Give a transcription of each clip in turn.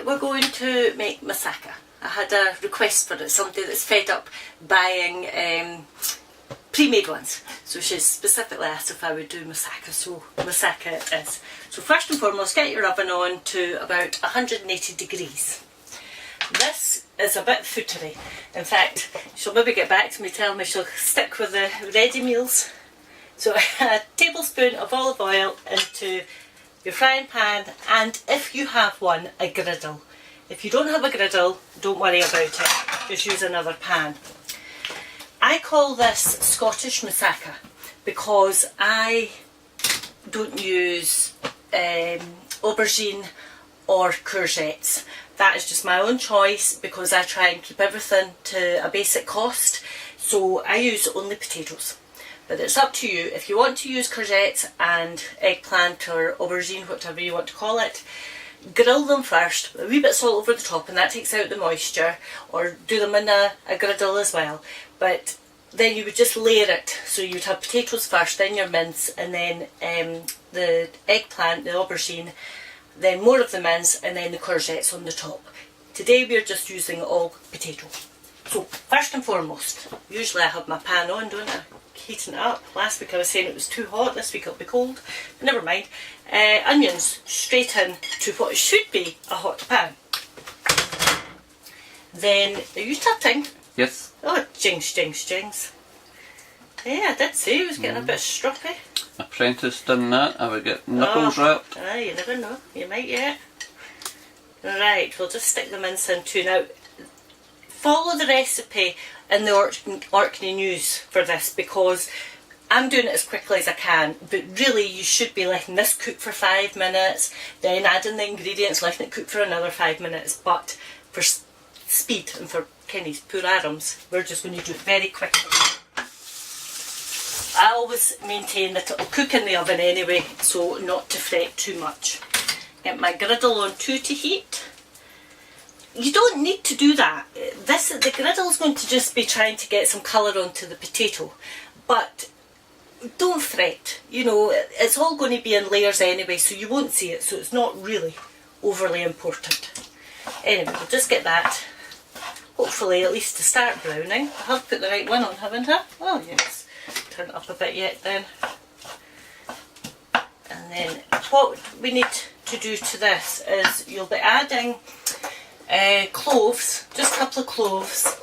we're going to make moussaka. I had a request for it, somebody that's fed up buying pre-made ones. So she specifically asked if I would do moussaka, so moussaka it is. So first and foremost, get your oven on to about 180 degrees. This is a bit footery. In fact, she'll maybe get back to me, tell me she'll stick with the ready meals. So a tablespoon of olive oil into your frying pan, and if you have one, a griddle. If you don't have a griddle, don't worry about it, just use another pan. I call this Scottish Moussaka because I don't use aubergine or courgettes. That is just my own choice because I try and keep everything to a basic cost, so I use only potatoes. But it's up to you. If you want to use courgettes and eggplant or aubergine, whatever you want to call it, grill them first, a wee bit of salt over the top, and that takes out the moisture, or do them in a griddle as well. But then you would just layer it, so you'd have potatoes first, then your mince, and then the eggplant, the aubergine, then more of the mince, and then the courgettes on the top. Today we're just using all potato. So first and foremost, usually I have my pan on, don't I? Heating it up. Last week I was saying it was too hot, this week it'll be cold, but never mind. Onions straight in to what should be a hot pan. Then, are you starting? Yes. Oh, jings, jings, jings. Yeah, I did say it was getting a bit stroppy. Apprentice done that, I would get knuckles wrapped. You never know, you might yet. Right, we'll just stick the mince in too. Now, follow the recipe in the Orkney News for this, because I'm doing it as quickly as I can, but really you should be letting this cook for 5 minutes, then adding the ingredients, letting it cook for another 5 minutes. But for speed and for Kenny's poor arms, we're just going to do it very quickly. I always maintain that it'll cook in the oven anyway, so not to fret too much. Get my griddle on 2 to heat. You don't need to do that. The griddle's going to just be trying to get some colour onto the potato, but don't fret. You know, it's all going to be in layers anyway, so you won't see it, so it's not really overly important. Anyway, we'll just get that, hopefully at least to start browning. I have put the right one on, haven't I? Oh yes. Turn it up a bit yet then. And then what we need to do to this is you'll be adding cloves, just a couple of cloves,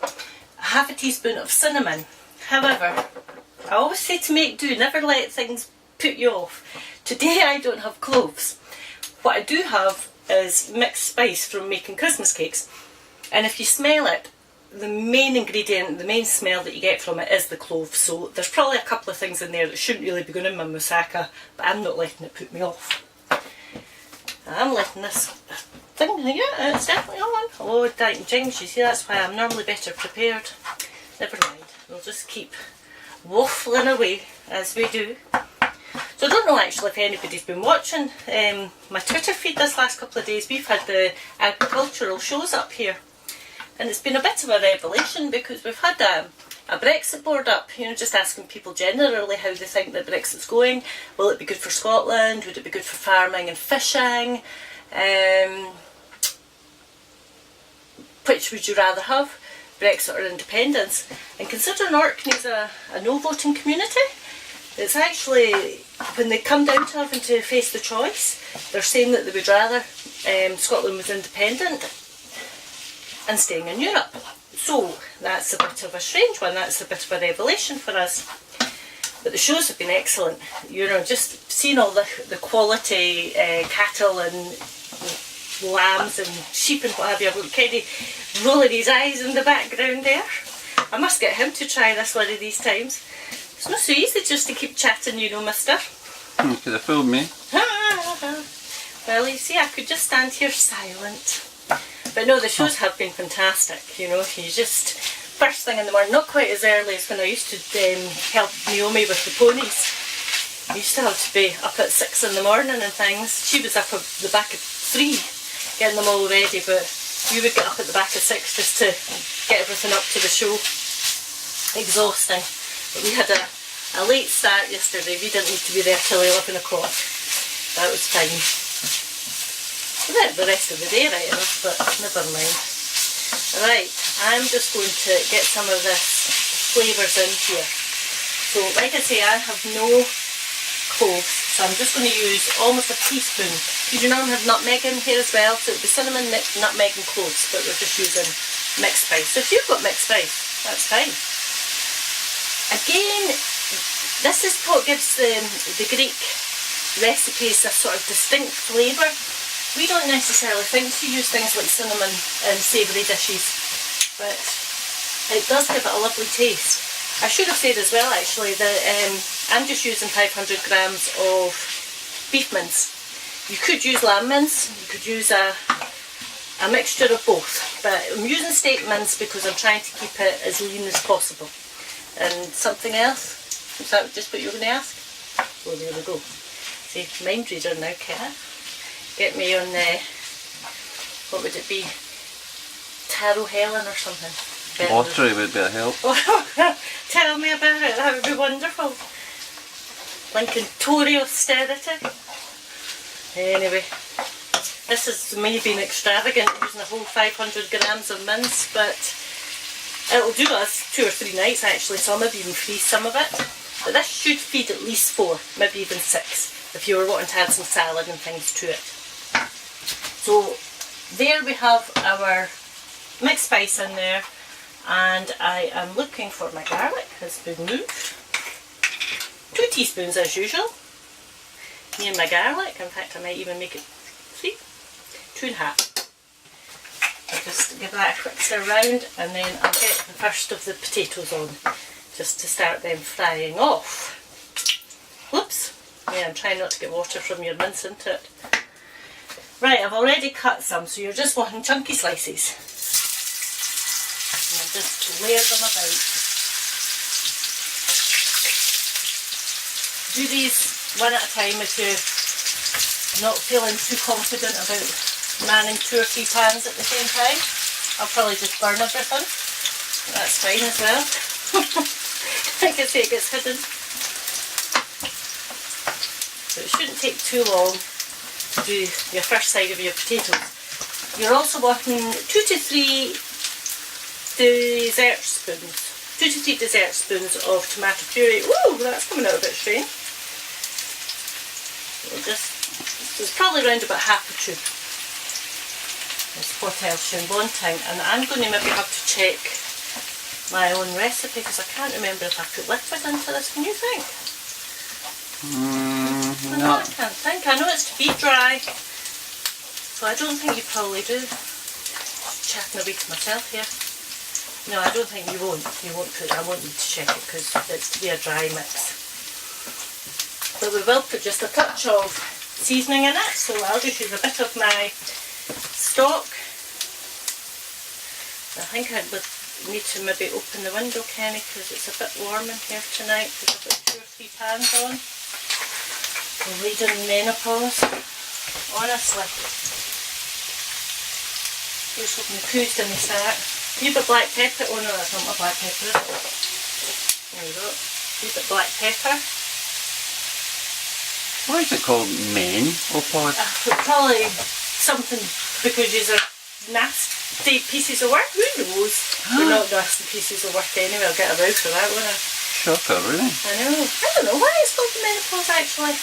half a teaspoon of cinnamon. However, I always say to make do, never let things put you off. Today I don't have cloves. What I do have is mixed spice from making Christmas cakes, and if you smell it, the main ingredient, the main smell that you get from it is the clove. So there's probably a couple of things in there that shouldn't really be going in my moussaka, but I'm not letting it put me off. I'm letting this thing, yeah, it's definitely on. Oh, dang jings, you see, that's why I'm normally better prepared. Never mind, we'll just keep waffling away as we do. So I don't know actually if anybody's been watching my Twitter feed this last couple of days. We've had the agricultural shows up here, and it's been a bit of a revelation because we've had a Brexit board up, you know, just asking people generally how they think that Brexit's going. Will it be good for Scotland? Would it be good for farming and fishing? Which would you rather have, Brexit or independence? And considering Orkney's a no voting community, it's actually, when they come down to having to face the choice, they're saying that they would rather Scotland was independent and staying in Europe. So that's a bit of a strange one, that's a bit of a revelation for us. But the shows have been excellent, you know, just seeing all the quality cattle and lambs and sheep and what have you. I've got Kenny rolling his eyes in the background there. I must get him to try this one of these times. It's not so easy just to keep chatting, you know, mister. You could have fooled me. Well, you see, I could just stand here silent. But no, the shows have been fantastic, you know. You just, first thing in the morning, not quite as early as when I used to help Naomi with the ponies. I used to have to be up at 6 in the morning and things. She was up at the back at 3 getting them all ready, but we would get up at the back at 6 just to get everything up to the show. Exhausting. But we had a late start yesterday. We didn't need to be there till 11 o'clock. That was fine. the rest of the day right enough, but never mind. Right, I'm just going to get some of this flavours in here. So like I say, I have no cloves, so I'm just going to use almost a teaspoon. You do normally have nutmeg in here as well, so it would be cinnamon, nutmeg and cloves, but we're just using mixed spice. So if you've got mixed spice, that's fine. Again, this is what gives the Greek recipes a sort of distinct flavour. We don't necessarily think to use things like cinnamon in savoury dishes, but it does give it a lovely taste. I should have said as well actually that I'm just using 500 grams of beef mince. You could use lamb mince, you could use a mixture of both, but I'm using steak mince because I'm trying to keep it as lean as possible. And something else? Is that just what you were going to ask? Oh, there we go. See, mind reader now, Kara. Get me on what would it be? Tarot Helen or something. Lottery would be a help. Tell me about it, that would be wonderful. Lincoln Tory austerity. Anyway, this is me being extravagant, using a whole 500 grams of mince, but it'll do us 2 or 3 nights actually, so I'll maybe even freeze some of it. But this should feed at least 4, maybe even 6, if you were wanting to add some salad and things to it. So there we have our mixed spice in there, and I am looking for my garlic, has been moved. 2 teaspoons as usual. Me and my garlic, in fact I might even make it 3, 2.5. I'll just give that a quick stir around, and then I'll get the first of the potatoes on, just to start them frying off. Whoops! Yeah, I'm trying not to get water from your mince into it. Right, I've already cut some, so you're just wanting chunky slices. And I'll just layer them about. Do these one at a time if you're not feeling too confident about manning 2 or 3 pans at the same time. I'll probably just burn everything. That's fine as well. Like I say, it gets hidden. So it shouldn't take too long to do your first side of your potatoes. You're also wanting 2 to 3 dessert spoons. 2 to 3 dessert spoons of tomato puree. Woo, that's coming out a bit strange. We'll just, it's probably around about half a tube. That's what else you're wanting. And I'm going to maybe have to check my own recipe because I can't remember if I put liquid into this. Can you think? No, I can't think. I know it's to be dry, so I don't think you probably do. Just chatting away to myself here. No, I don't think you won't. You won't put. I won't need to check it because it's to be a dry mix. But we will put just a touch of seasoning in it. So I'll just use a bit of my stock. I think I would need to maybe open the window, Kenny, because it's a bit warm in here tonight because I've got 2 or 3 pans on. I'm leading menopause, honestly. Here's hoping the coos didn't start. A wee bit black pepper. Oh no, that's not my black pepper, is it? There you go. A wee bit black pepper. Why is it called menopause? Probably something because these are nasty pieces of work. Who knows? They're not nasty pieces of work anyway. I'll get a row for that, won't I? Shocker, really? I know. I don't know why it's called menopause actually.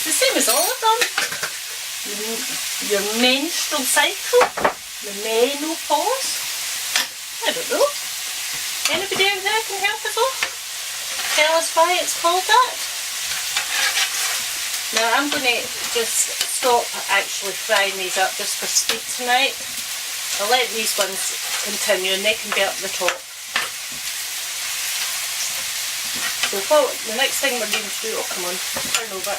It's the same as all of them. Your menstrual cycle, the menopause. I don't know. Anybody out there can help us all? Tell us why it's called that. Now I'm going to just stop actually frying these up just for speed tonight. I'll let these ones continue and they can be up the top. So the next thing we're going to do, oh come on, turn over.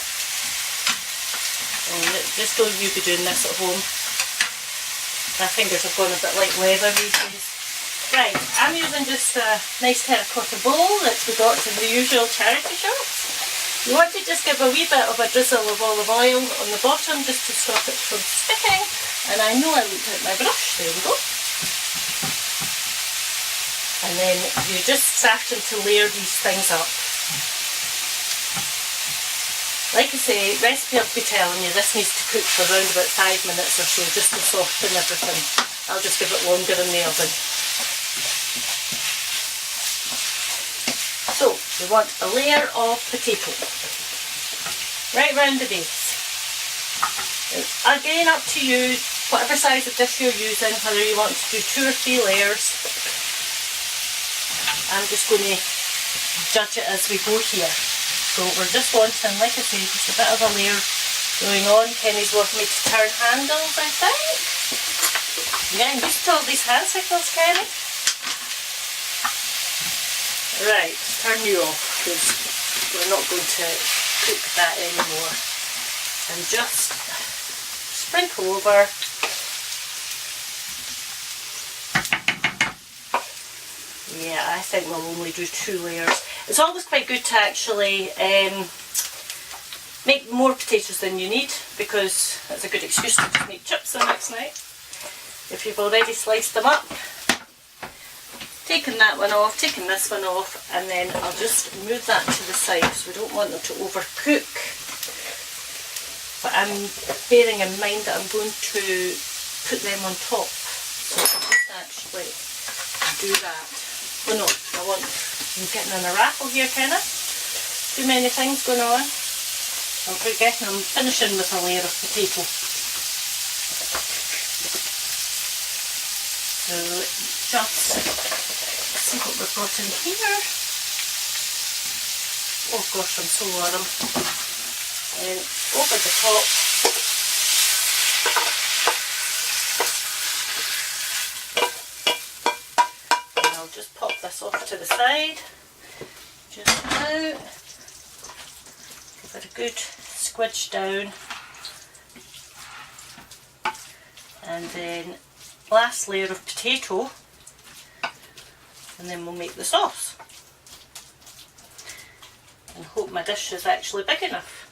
And just don't you be doing this at home. My fingers have gone a bit like leather these days. Right, I'm using just a nice terracotta bowl that we got in the usual charity shops. You want to just give a wee bit of a drizzle of olive oil on the bottom just to stop it from sticking. And I know I looked at my brush, there we go. And then you're just starting to layer these things up. Like I say, recipe I'll be telling you, this needs to cook for around about 5 minutes or so, just to soften everything. I'll just give it longer in the oven. So, we want a layer of potato right round the base. Again, up to you, whatever size of dish you're using, whether you want to do 2 or 3 layers. I'm just going to judge it as we go here. So we're just wanting, like I say, just a bit of a layer going on. Kenny's wanting me to turn handles, I think. I'm getting used to all these hand signals, Kenny. Right, turn you off, because we're not going to cook that anymore. And just sprinkle over. Yeah, I think we'll only do 2 layers. It's always quite good to actually make more potatoes than you need, because that's a good excuse to just make chips the next night. If you've already sliced them up, taken that one off, taken this one off, and then I'll just move that to the side because we don't want them to overcook. But I'm bearing in mind that I'm going to put them on top, so I'll just actually do that. Oh no, I'm getting in a raffle here, kinda. Too many things going on. I'm forgetting I'm finishing with a layer of potato. So just see what we've got in here. Oh gosh, I'm so warm. And over the top. Just pop this off to the side just now. Give it a good squidge down, and then last layer of potato, and then we'll make the sauce. And hope my dish is actually big enough.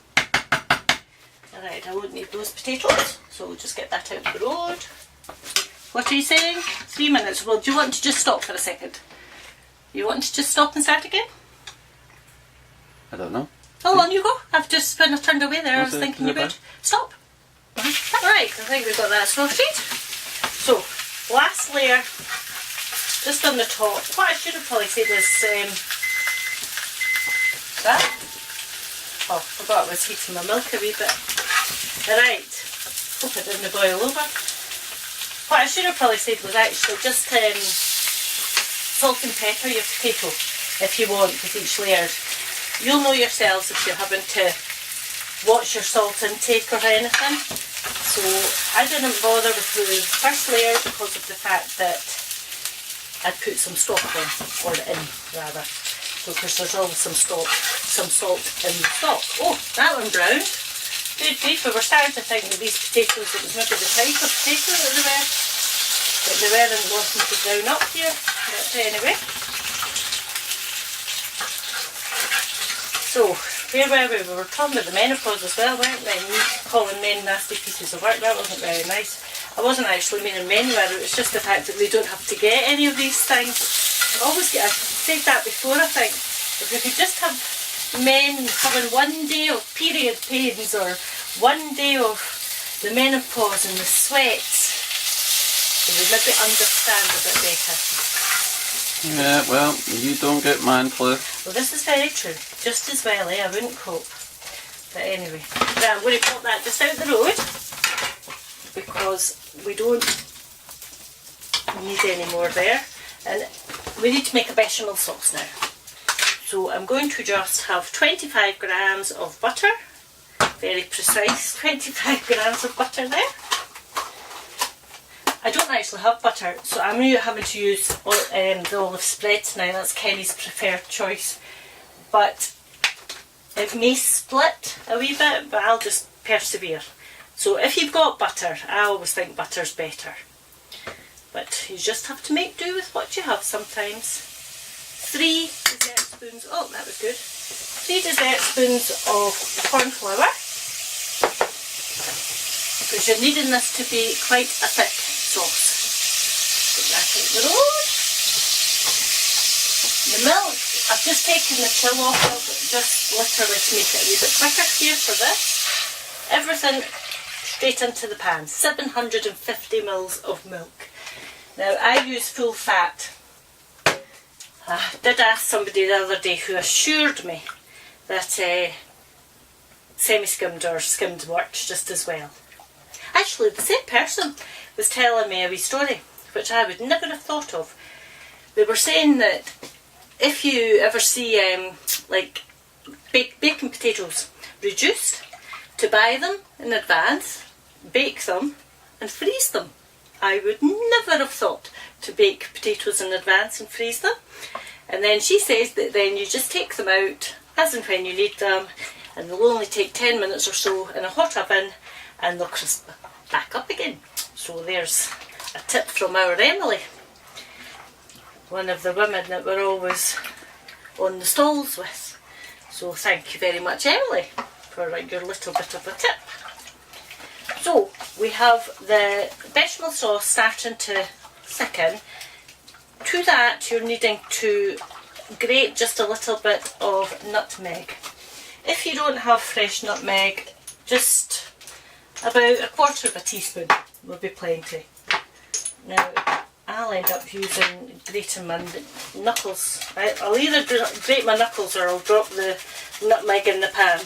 Alright, I won't need those potatoes, so we'll just get that out the road. What are you saying? 3 minutes. Well, do you want to just stop for a second? You want to just stop and start again? I don't know. Oh, on you go. I've just, when I turned away there, I was thinking you would stop. Right, I think we've got that sorted. So, last layer, just on the top. What I should have probably said was that. Oh, I forgot I was heating my milk a wee bit. Right, hope it didn't boil over. What I should have probably said was actually just salt and pepper your potato if you want with each layer. You'll know yourselves if you're having to watch your salt intake or anything. So I didn't bother with the first layer because of the fact that I'd put some stock on, or in rather. So because there's always some salt in the stock. Oh, that one browned. Good grief, we were starting to think that these potatoes, it was maybe the type of potato that they weren't wanting to brown up here. But anyway. So, where were we? We were talking about the menopause as well, weren't we? Me calling men nasty pieces of work, that wasn't very nice. I wasn't actually meaning men were, it was just the fact that they don't have to get any of these things. I've said that before, I think. If we could just have men having one day of period pains or one day of the menopause and the sweats, they would maybe understand a bit better. Yeah, well, you don't get man flu. Well, this is very true. Just as well, I wouldn't cope. But anyway, right, I'm going to pop that just out the road because we don't need any more there. And we need to make a bechamel sauce now. So I'm going to just have 25 grams of butter. Very precise, 25 grams of butter there. I don't actually have butter, so I'm having to use the olive spread tonight. That's Kenny's preferred choice. But it may split a wee bit, but I'll just persevere. So if you've got butter, I always think butter's better. But you just have to make do with what you have sometimes. 3 dessert spoons, oh that was good, 3 dessert spoons of corn flour. Because you're needing this to be quite a thick sauce. Put that out the road. The milk, I've just taken the chill off of it, just literally to make it a wee bit quicker here for this. Everything straight into the pan. 750 mils of milk. Now I use full fat. I did ask somebody the other day who assured me that semi-skimmed or skimmed works just as well. Actually, the same person was telling me a wee story, which I would never have thought of. They were saying that if you ever see like baking potatoes reduced, to buy them in advance, bake them and freeze them. I would never have thought to bake potatoes in advance and freeze them. And then she says that then you just take them out as and when you need them, and they'll only take 10 minutes or so in a hot oven and they'll crisp back up again. So there's a tip from our Emily, one of the women that we're always on the stalls with. So thank you very much, Emily, for your little bit of a tip. So we have the bechamel sauce starting to thicken. To that you're needing to grate just a little bit of nutmeg. If you don't have fresh nutmeg, just about 1/4 of a teaspoon will be plenty. Now I'll end up using grating my knuckles. I'll either grate my knuckles or I'll drop the nutmeg in the pan.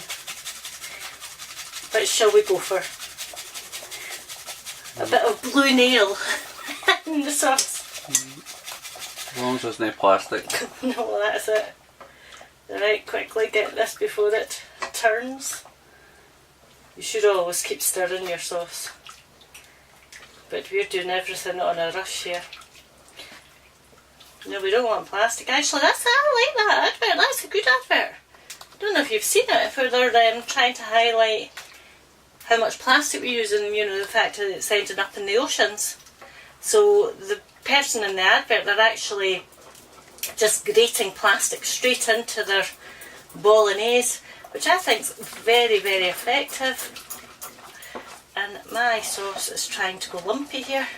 Which shall we go for? A bit of blue nail in the sauce. As long as there's no plastic. No, that's it. Right, quickly get this before it turns. You should always keep stirring your sauce. But we're doing everything on a rush here. No, we don't want plastic. Actually, I like that advert. That's a good advert. I don't know if you've seen it, if they're trying to highlight how much plastic we use and, you know, the fact that it's ending up in the oceans. So the person in the advert, they're actually just grating plastic straight into their bolognese, which I think is very, very effective. And my sauce is trying to go lumpy here.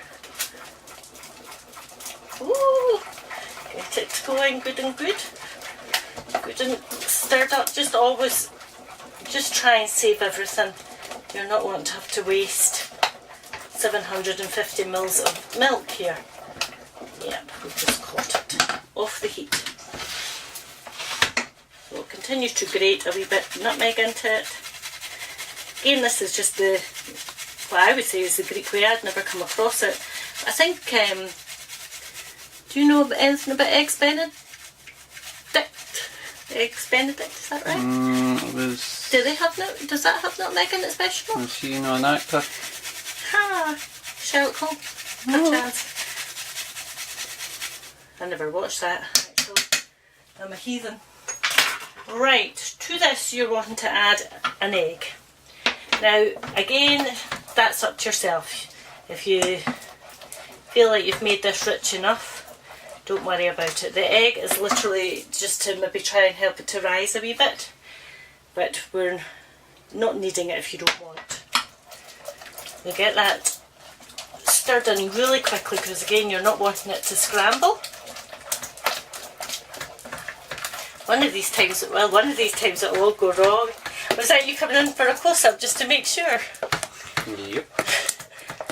Ooh, get it going good and good. Good and stirred up. Just always, just try and save everything. You're not wanting to have to waste 750 mils of milk here. Yep, we've just caught it off the heat. So we'll continue to grate a wee bit of nutmeg into it. Again, this is just what I would say is the Greek way. I'd never come across it. I think, do you know anything about Eggs Benedict? Eggs Benedict, is that right? It was... Does that have nutmeg in its bechamel? Was she an actor? Ha! Sherlock Holmes. No chance. I never watched that, actually. I'm a heathen. Right, to this you're wanting to add an egg. Now, again, that's up to yourself. If you feel like you've made this rich enough, don't worry about it. The egg is literally just to maybe try and help it to rise a wee bit, but we're not needing it if you don't want. You get that stirred in really quickly because again you're not wanting it to scramble. One of these times it'll all go wrong. Was that you coming in for a close-up just to make sure? Yep.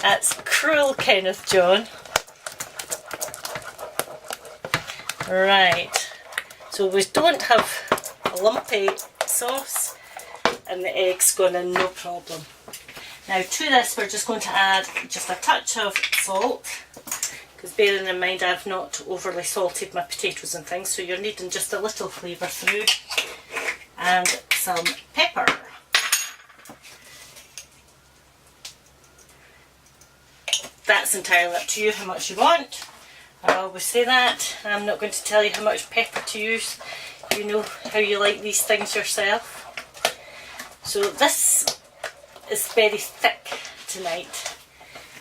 That's cruel, Kenneth John. Right, so we don't have a lumpy sauce and the egg's gone in no problem. Now to this we're just going to add just a touch of salt, because bearing in mind I've not overly salted my potatoes and things, so you're needing just a little flavour through, and some pepper. That's entirely up to you how much you want. I always say that. I'm not going to tell you how much pepper to use. You know how you like these things yourself. So this is very thick tonight.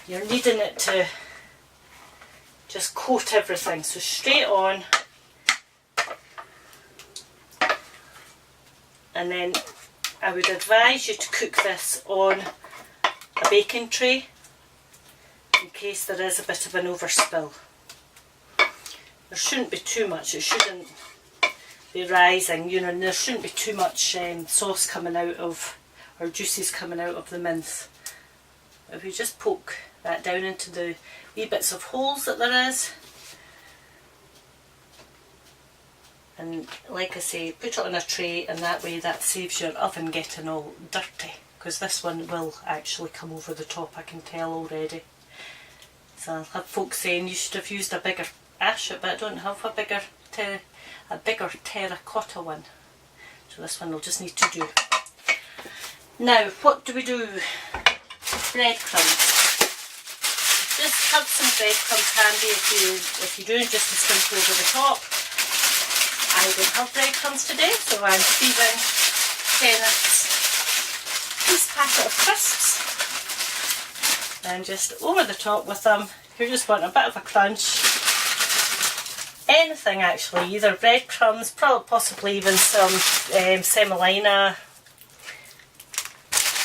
You're needing it to just coat everything. So straight on. And then I would advise you to cook this on a baking tray in case there is a bit of an overspill. There shouldn't be too much, it shouldn't be rising, you know, and there shouldn't be too much sauce coming out of, or juices coming out of the mince. If we just poke that down into the wee bits of holes that there is, and like I say, put it on a tray, and that way that saves your oven getting all dirty, because this one will actually come over the top, I can tell already. So I'll have folks saying you should have used a bigger asher, but I don't have a bigger terracotta one, so this one will just need to do. Now what do we do? Breadcrumbs. Just have some breadcrumbs handy if you're doing just a sprinkle over the top. I don't have breadcrumbs today, so I'm leaving Kenneth's this packet of crisps and just over the top with them. If you just want a bit of a crunch, anything actually, either breadcrumbs, probably possibly even some semolina,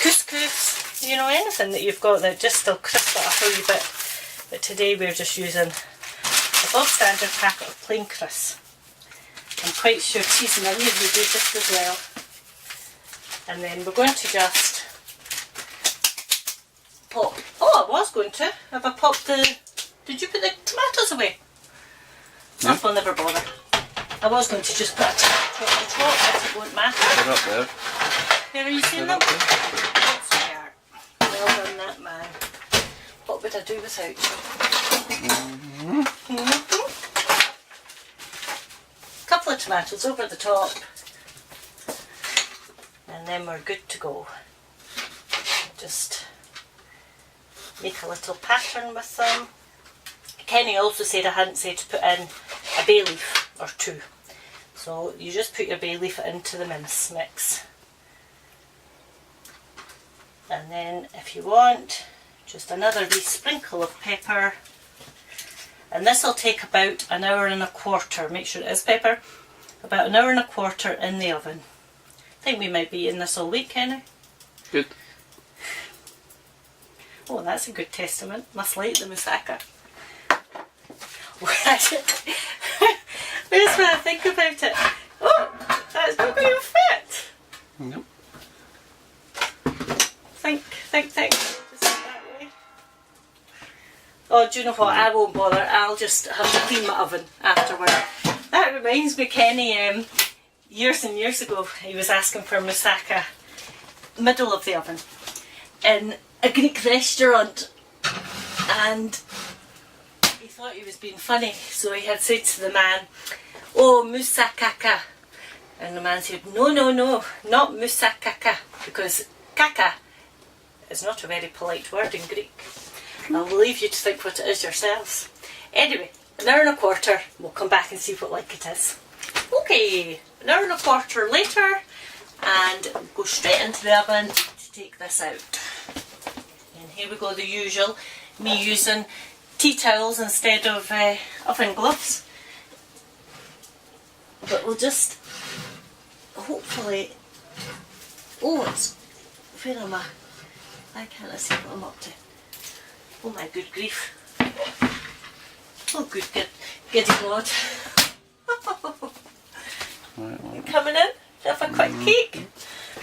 couscous, you know, anything that you've got that just still crisp it up a wee bit. But today we're just using a bog standard packet of plain crisps. I'm quite sure cheese and onion would do just as well. And then we're going to just pop, oh I was going to, have I popped the, did you put the tomatoes away? No. I'll never bother. I was going to just put a tomato on the top, but it won't matter. They're up there. Where are you seeing them? That's there. Well done that man. What would I do without you? Couple of tomatoes over the top, and then we're good to go. Just make a little pattern with them. Kenny also said I hadn't said to put in a bay leaf or two, so you just put your bay leaf into the mince mix, and then if you want just another wee sprinkle of pepper. And this will take about an hour and a quarter. Make sure it is pepper. About an hour and a quarter in the oven. I think we might be eating this all week, Kenny. Good. Oh, that's a good testament. Must like the moussaka. Where's when I think about it? Oh, that's not going to fit. Nope. Think. Just that way. Oh, do you know what? I won't bother. I'll just have to clean my oven afterward. That reminds me, Kenny, years and years ago, he was asking for moussaka, middle of the oven, in a Greek restaurant, and he thought he was being funny, so he had said to the man, "Oh, moussaka," and the man said, "No, not moussaka, because kaka is not a very polite word in Greek. I'll leave you to think what it is yourselves." Anyway, an hour and a quarter, we'll come back and see what like it is. Okay, an hour and a quarter later, and go straight into the oven to take this out. And here we go, the usual, me using tea towels instead of oven gloves. But we'll just, hopefully, oh, it's, where am I? Why can't I see what I'm up to? Oh my good grief. Oh good giddy God. You coming in? Have a quick peek?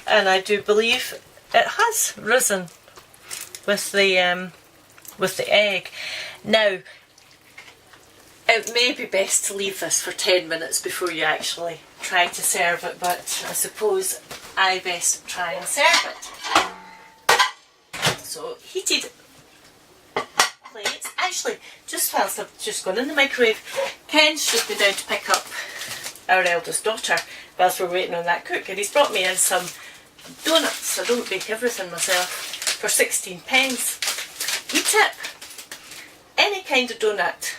And I do believe it has risen with the egg. Now, it may be best to leave this for 10 minutes before you actually try to serve it, but I suppose I best try and serve it. So, heated plates. Actually, just whilst I've just gone in the microwave, Ken's just been down to pick up our eldest daughter whilst we're waiting on that cook, and he's brought me in some donuts. I don't bake everything myself, for 16 pence. Wee tip, any kind of donut,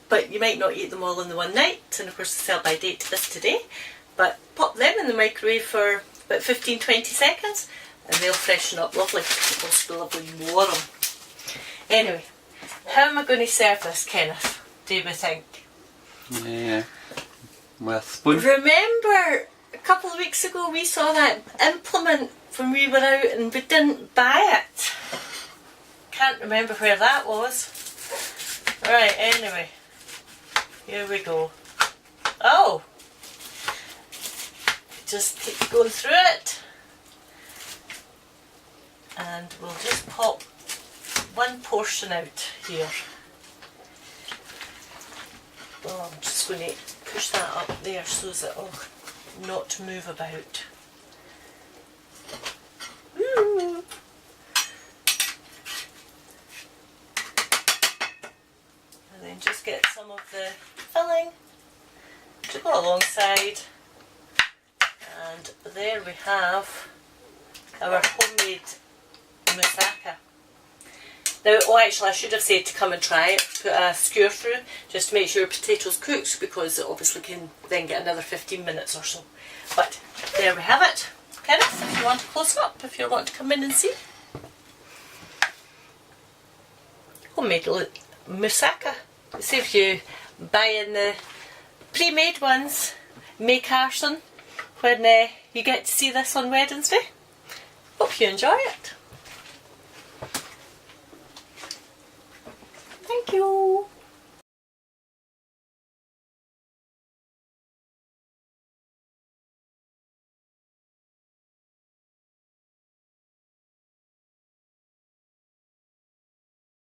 but you might not eat them all in the one night, and of course the sell by date this today, but pop them in the microwave for about 15-20 seconds and they'll freshen up lovely. They'll still lovely warm. Anyway, how am I going to serve this, Kenneth, do you think? Yeah, with a spoon. Remember a couple of weeks ago we saw that implement when we were out and we didn't buy it. Can't remember where that was. Right, anyway, here we go. Oh, just keep going through it. And we'll just pop one portion out here. Oh, I'm just going to push that up there so that it'll not move about. Woo. And then just get some of the filling to go alongside. And there we have our homemade moussaka. Now, oh actually I should have said to come and try it, put a skewer through just to make sure your potatoes cooked, because it obviously can then get another 15 minutes or so. But there we have it. Kenneth, if you want to close up, if you want to come in and see. Homemade moussaka. See if you buying the pre-made ones, make Carson when you get to see this on Wednesday. Hope you enjoy it.